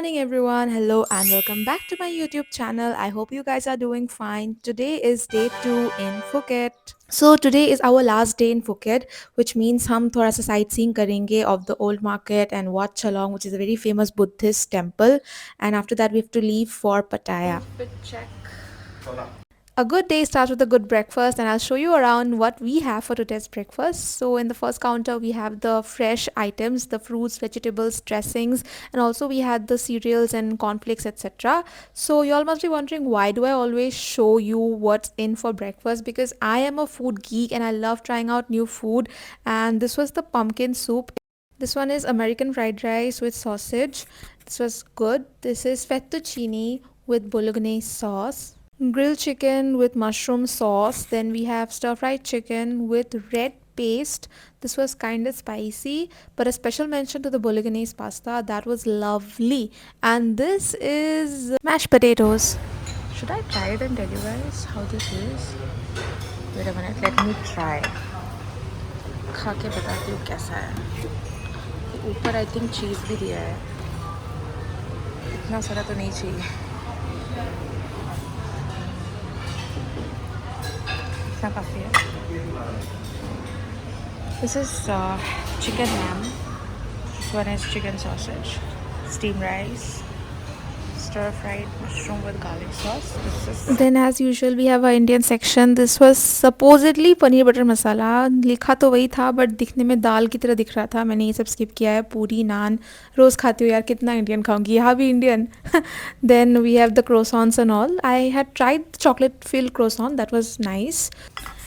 morning, everyone. Hello, and welcome back to my YouTube channel. I hope you guys are doing fine. Today is day 2 in Phuket. So today is our last day in Phuket, which means हम थोड़ा सा sightseeing करेंगे of the old market and Wat Chalong, which is a very famous Buddhist temple. And after that, we have to leave for Pattaya. Fit check. A good day starts with a good breakfast, and I'll show you around what we have for today's breakfast. So, in the first counter, we have the fresh items, the fruits, vegetables, dressings, and also we had the cereals and cornflakes, etc. So, you all must be wondering, why do I always show you what's in for breakfast? Because I am a food geek and I love trying out new food. And this was the pumpkin soup. This one is American fried rice with sausage. This was good. This is fettuccine with bolognese sauce. Grilled chicken with mushroom sauce. Then we have stir fried chicken with red paste. This was kind of spicy, but a special mention to the bolognese pasta. That was lovely. And this is mashed potatoes. Should I try it and tell you guys how this is? Wait a minute, let me try. खा के बताती हूँ कैसा है. ऊपर I think चीज़ भी दिया है. इतना सारा तो नहीं चाहिए. इतना काफ़ी है. This is chicken lamb. This one is chicken sausage, steamed rice, stir fried mushroom with garlic sauce. Then as usual we have our Indian section. This was supposedly paneer butter masala. लिखा तो वही था but दिखने में दाल की तरह दिख रहा था. मैंने ये सब स्किप किया है. पूरी नान रोज़ खाती हूँ यार, कितना इंडियन खाऊंगी, यहाँ भी Indian. Then we have the croissants and all. I had tried the chocolate filled croissant. That was nice.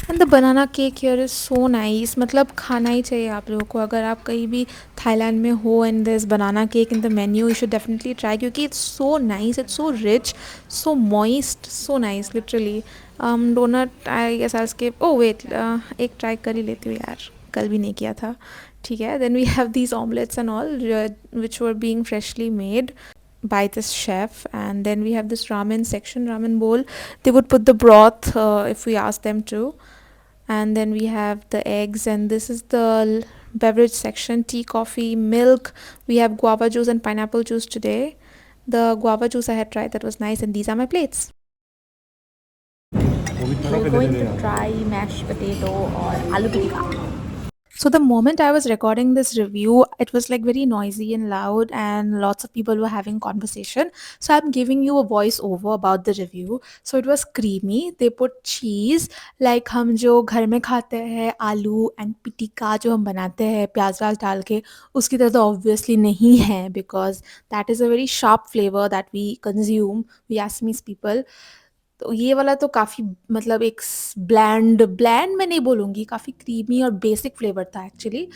And the banana cake here is so nice. मतलब खाना ही चाहिए आप लोगों को. अगर आप कहीं भी थाईलैंड में हो and this banana cake in the menu, you should definitely try, क्योंकि it's so nice, it's so rich, so moist, so nice literally. Donut I guess I skip. Oh wait, एक ट्राई कर ही लेती हूँ यार, कल भी नहीं किया था. ठीक है. Then we have these omelettes and all which were being freshly made by this chef. And then we have this ramen section, ramen bowl. They would put the broth if we ask them to. And then we have the eggs, and this is the beverage section: tea, coffee, milk. We have guava juice and pineapple juice today. The guava juice I had tried, that was nice. And these are my plates. We're going to try mashed potato or aloo tikka. So the moment I was recording this review, it was like very noisy and loud, and lots of people were having conversation. So I'm giving you a voice over about the review. So it was creamy. They put cheese, like हम जो घर में खाते हैं आलू and पिटिका जो हम बनाते हैं प्याज व्याज डाल के, उसकी तरह तो obviously नहीं है, because that is a very sharp flavor that we consume, we Assamese people. तो ये वाला तो काफ़ी, मतलब एक ब्लैंड ब्लैंड मैं नहीं बोलूँगी, काफ़ी क्रीमी और बेसिक फ्लेवर था एक्चुअली.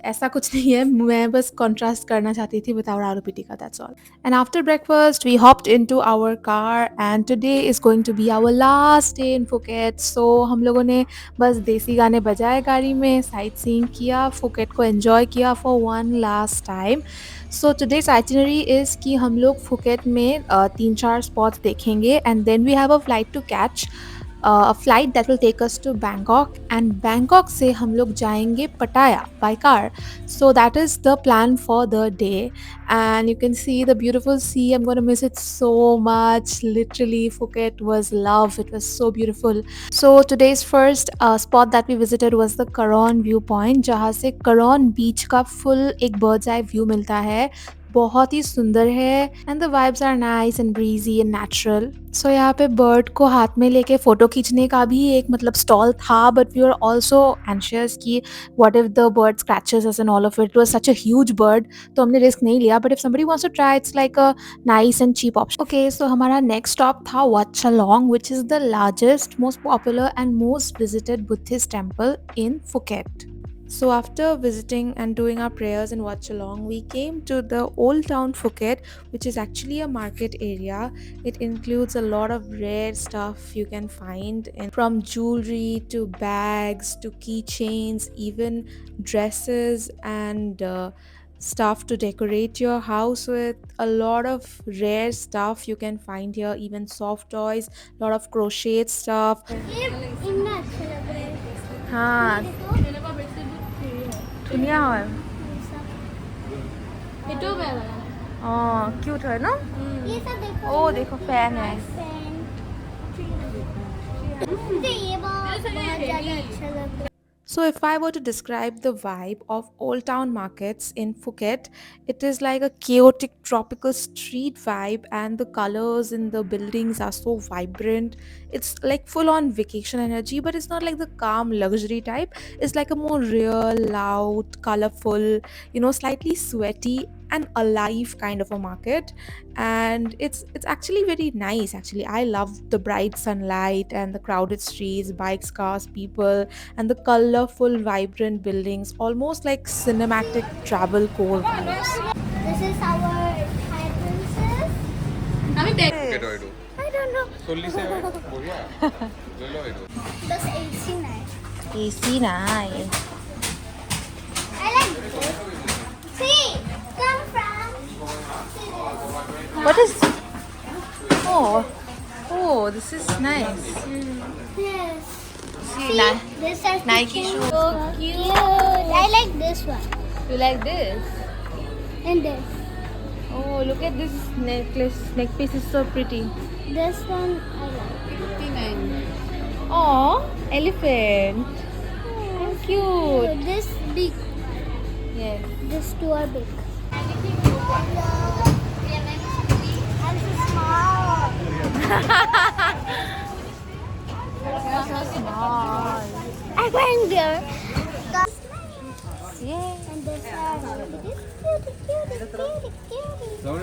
ऐसा कुछ नहीं है, मैं बस कॉन्ट्रास्ट करना चाहती थी with our aloo pitika, that's all. And after breakfast we hopped into our car, and today is going to be our last day in Phuket. So हम लोगों ने बस देसी गाने बजाए गाड़ी में, साइट सीइंग किया, फुकेट को एन्जॉय किया for one last time. So today's itinerary is कि हम लोग फुकेट में 3-4 स्पॉट्स देखेंगे, and then we have a flight to catch, a flight that will take us to Bangkok, and Bangkok से हम लोग जाएंगे पटाया by car. So that is the plan for the day, and you can see the beautiful sea. I'm going to miss it so much. Literally, Phuket was love. It was so beautiful. So today's first spot that we visited was the Karon viewpoint, जहाँ से Karon beach का full एक bird's eye view मिलता है. बहुत ही सुंदर है, and the vibes are nice and breezy and natural. So यहाँ पे बर्ड को हाथ में लेके फ़ोटो खींचने का भी एक मतलब स्टॉल था, but we are also anxious कि what if the bird scratches us and all of it. It was such a huge bird, तो हमने रिस्क नहीं लिया, but if somebody wants to try, it's like a nice and cheap option. Okay, so हमारा next stop था Wat Chalong, which is the largest, most popular and most visited Buddhist temple in Phuket. So after visiting and doing our prayers in Wat Chalong, we came to the Old Town Phuket, which is actually a market area. It includes a lot of rare stuff you can find, from jewelry to bags to keychains, even dresses and stuff to decorate your house with. A lot of rare stuff you can find here, even soft toys, a lot of crochet stuff. हाँ, ধুনীয়া হয়. Cute है ना? ये सब देखो। ओ देखो fan है। मुझे ये बहुत ज़्यादा अच्छा लग रहा है। So, if I were to describe the vibe of Old Town markets in Phuket, it is like a chaotic tropical street vibe, and the colors in the buildings are so vibrant. It's like full on vacation energy, but it's not like the calm luxury type. It's like a more real, loud, colorful, slightly sweaty and alive kind of a market. And it's actually very nice. Actually, I love the bright sunlight and the crowded streets, bikes, cars, people, and the colorful, vibrant buildings, almost like cinematic travel core vibes. This is our Thai princess. I don't know. That's 89. AC nice. I like this. See, come from. See this. What is? Oh, this is nice. Yes. See, See, this are Nike cute. shoes. So cute. I like this one You like this? and this. Oh, look at this necklace. Neck piece is so pretty. This one I like. Oh, elephant. Oh, Cute. This big. Yes. These two are big. I'm so small. You're so small. I'm going there. Yeah. And this cute.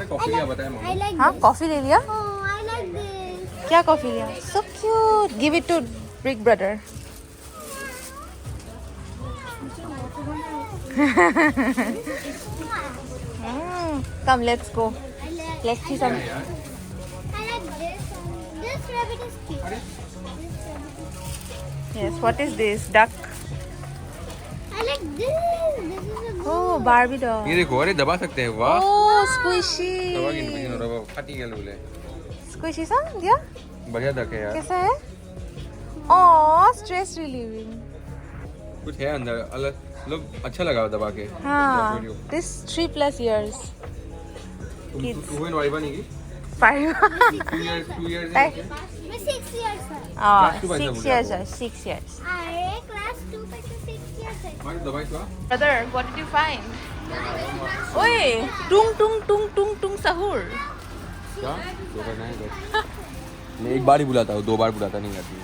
Coffee क्या बताया mummy? I like हाँ this. Coffee ले लिया? Oh, I like this. क्या coffee लिया? So cute. Give it to Big Brother. Come, let's go. Let's see some. I like this one. This rabbit is cute. This rabbit is Yes. What is this? Duck. I like this. This is a good. Oh, Barbie doll. ये देखो अरे दबा सकते हैं वाह Oh, squishy. दबा की नहीं रहा खाती क्या बोले Squishy सा दिया? बढ़िया दक है यार कैसा है? Oh, stress relieving. कुछ है अंदर अलग मतलब अच्छा लगा दबा के हाँ. This 3+ years. Kids. तू इन वाइबा नहीं की 5. 2 years Hey. मैं 6 years है. Oh, Class two 6 पैसा years. मुझे 6 years. अरे class 2 पे तो 6 years है. हमारी दवाई का Brother, what did you find? Oi, tung tung tung tung tung sahur. क्या दो करना है बस मैं एक बार ही बुलाता हूँ 2 बार बुलाता नहीं आती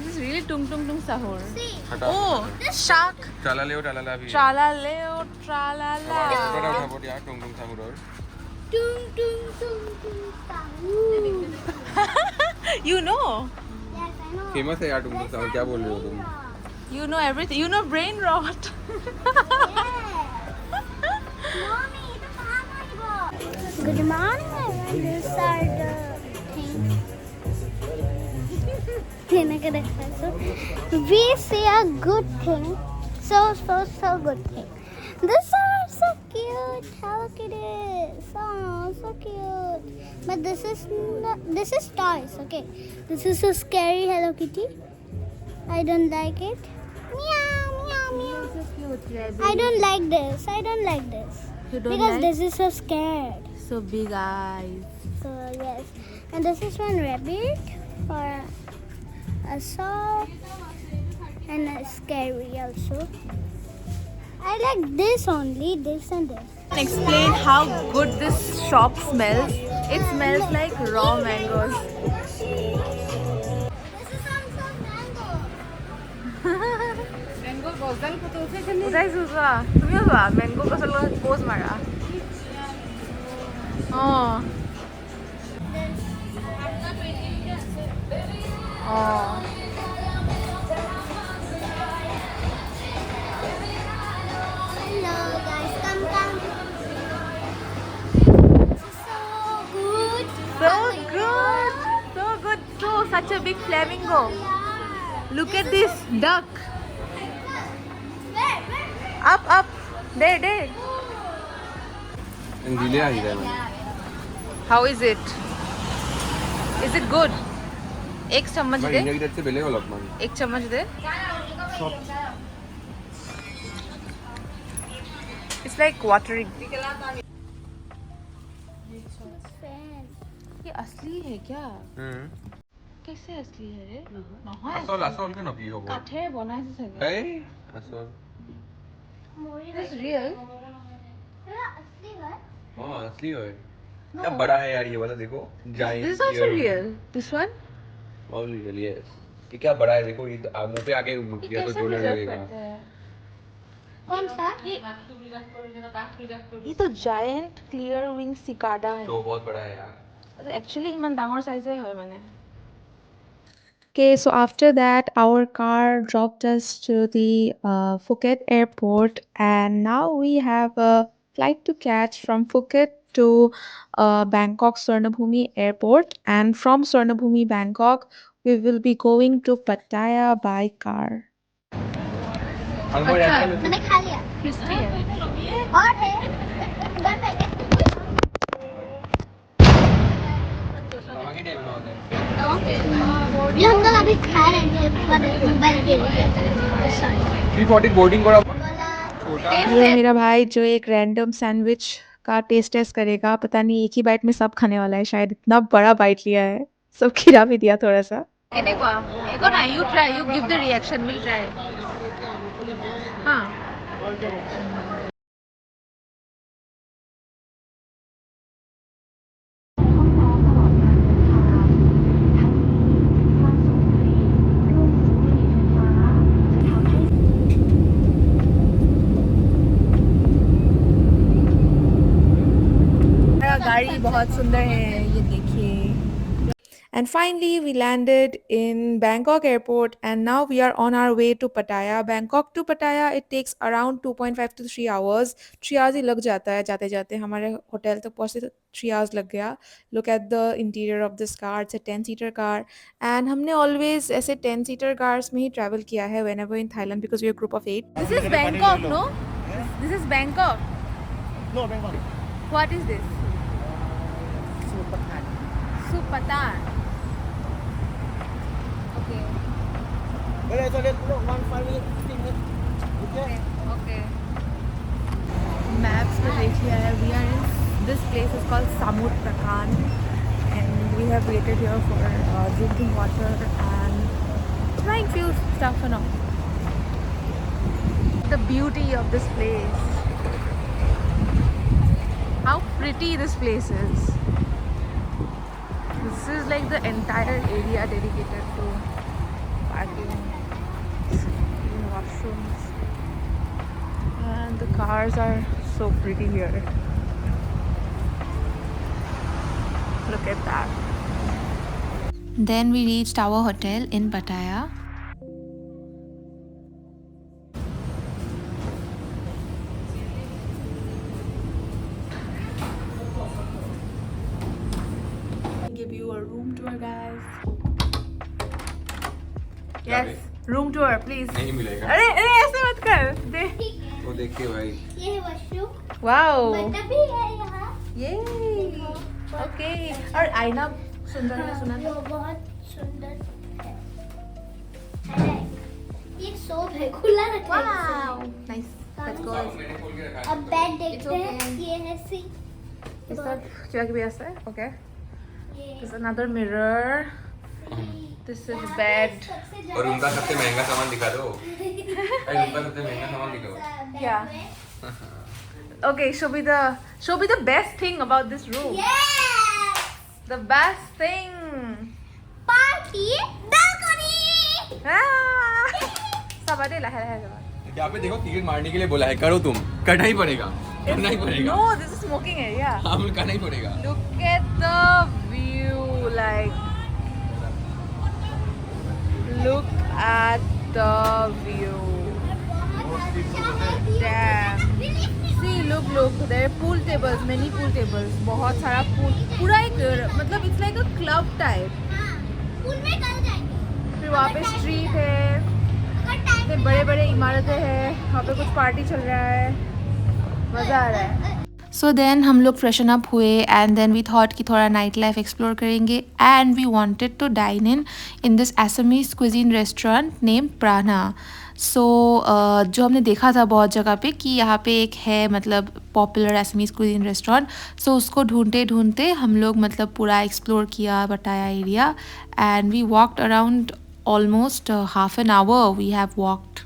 This is really tung tung tung sahur. See, हटा Oh, shark. चाला ले भी Tralaleo, tralala. बड़ा उठा बोल यार टुंग टुंग सामुर और tung tung tung tung tung. You know. Yes, I know. Famous है यार टुंग टुंग सामुर क्या बोल रहे हो तुम You know everything. You know brain rot. Mommy, ito kama ibo. Good morning. These are the things. So we see a good thing. So good thing. These are so cute. Hello Kitties. Oh, so cute. But this is toys. Okay. This is a scary Hello Kitty. I don't like it. Meow, meow, meow. I don't like this. You don't Because like? this is so scared. So big eyes. So yes. And this is one rabbit for a soft and a scary also. I like this only, this and this. Explain how good this shop smells. It smells like raw mangoes. This is also mango. उठाइছো চোৱা তুমিও চোৱা mango গছৰ লগত pose মাৰা অঁ অঁ Hello guys, come. This is so good. so good so such a big flamingo look at this duck Where? up there delay आ ही रहा है how is it good एक चम्मच मैं दे इंडिया की तरफ से बेले वाला अपमान एक चम्मच दे it's like watering Fan. ये असली है क्या? कैसे असली है रे? নহয় আসল আসল কেন কি হবো কাঠেৰে বনাইছে চাগে। এই আসল This real? असली है. हाँ असली है क्या बड़ा है यार ये वाला देखो This is also real. This one? बहुत रियल है ये क्या बड़ा है देखो ये मुंह पे आके ये या तो कैसे जोड़ने preserve लगेगा करते हैं? कौन सा? ये तो giant clear wing cicada है। तो बहुत बड़ा है यार Actually ইমান ডাঙৰ সাইজে হয় মানে। Okay, so after that, our car dropped us to the Phuket airport, and now we have a flight to catch from Phuket to Bangkok Suvarnabhumi Airport, and from Suvarnabhumi Bangkok, we will be going to Pattaya by car. अच्छा मैंने खा लिया. Crispy है। और है. ये हम लोग अभी खा रहे हैं पर मोबाइल के लिए. 340 बोर्डिंग करा ये मेरा भाई जो एक रैंडम सैंडविच का टेस्ट करेगा, पता नहीं एक ही बाइट में सब खाने वाला है, शायद इतना बड़ा बाइट लिया है, सब खिला भी दिया थोड़ा सा। केनेकुआ एको ना you try you give the reaction will try हाँ गाड़ी बहुत सुंदर है ये देखिए And finally, we landed in Bangkok airport and now we are on our way to Pattaya. Bangkok to Pattaya, it takes around 2.5 to 3 hours. 3 hours ही लग जाता है जाते जाते हमारे होटल तक पहुँचते 3 hours लग गया. Look at the interior of this car. It's a 10-seater car. And हमने always ऐसे 10-seater cars में ही travel किया है whenever in Thailand because we are a group of 8. This is Bangkok, no? This is Bangkok. No, Bangkok. What is this? Supatan. Okay. Wait, so let's look 1 5 minutes, 15 minutes. Okay. Okay. Maps में देख लिया है. We are in this place is called Samut Prakan, and we have waited here for drinking water and trying few stuff and all. The beauty of this place. How pretty this place is. This is like the entire area dedicated to parking, washrooms, and the cars are so pretty here. Look at that. Then we reached our hotel in Pattaya. Give you a room tour, guys. Yes, room tour, please. नहीं मिलेगा अरे अरे ऐसे मत कर दे. तो देखिए भाई ये है वॉशरूम. Wow. बता भी है यहाँ. Yay. Okay. और आईना सुंदर है सुना वो बहुत सुंदर है. है. ये सोप है खुला रखा है. Wow. Nice. Let's go. मैंने खोल के रखा अब बेड देखते It's हैं. okay. ये है सी. Is that क्या भी ऐसा है? Okay. ये There's another mirror. This is bed. और उनका सबसे महंगा सामान दिखा दो अरे उनका सबसे महंगा सामान दिखाओ क्या? Okay, show me the best thing about this room. Yes! The best thing. Party balcony! Ah! सब अरे लहर है यहाँ पे देखो टिकट मारने के लिए बोला है करो तुम करना ही पड़ेगा करना ही पड़ेगा No, this is smoking area. हाँ मुझे करना ही पड़ेगा Look at the view, like. Look at the view. Damn. See, look. There are pool tables, many pool tables. बहुत सारा pool. पूरा एक मतलब it's like a club type. Pool में कल जाएंगे. फिर वहाँ पे street है. अगर टाइम फिर बड़े-बड़े इमारतें हैं. वहाँ पे कुछ पार्टी चल रहा है. मजा आ रहा है. सो देन हम लोग फ्रेशन अप हुए एंड देन वी थॉट कि थोड़ा नाइट लाइफ एक्सप्लोर करेंगे and we wanted to dine in this Assamese cuisine restaurant name Prana. So जो हमने देखा था बहुत जगह पे कि यहाँ पे एक है मतलब पॉपुलर एसमीज क्विजीन रेस्टोरेंट. सो उसको ढूंढते ढूंढते हम लोग मतलब पूरा एक्सप्लोर किया Pattaya area and we walked around almost half an hour we have walked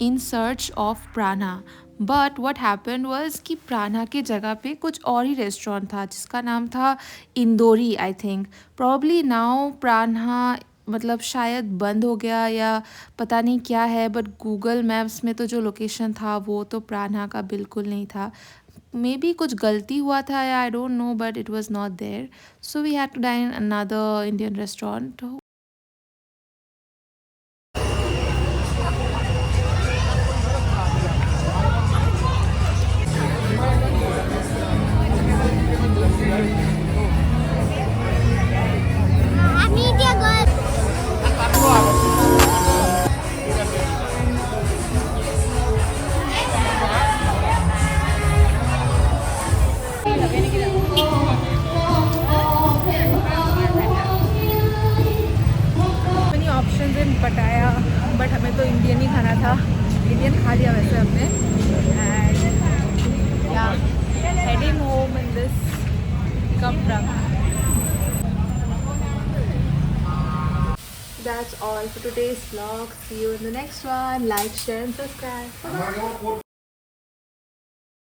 in search of prana. But what happened was कि प्राना के जगह पे कुछ और ही रेस्टोरेंट था जिसका नाम था Indori I think. Probably now Prana मतलब शायद बंद हो गया या पता नहीं क्या है, बट गूगल मैप्स में तो जो लोकेशन था वो तो प्राना का बिल्कुल नहीं था. मे बी कुछ गलती हुआ था या I don't know, but it was not there. So we had to dine in another Indian restaurant. Media girl. many options in Pattaya, but हमें तो इंडियन ही खाना था. इंडियन खा लिया वैसे हमने एंड या heading home in this pickup truck. That's all for today's vlog. See you in the next one. Like, share and subscribe.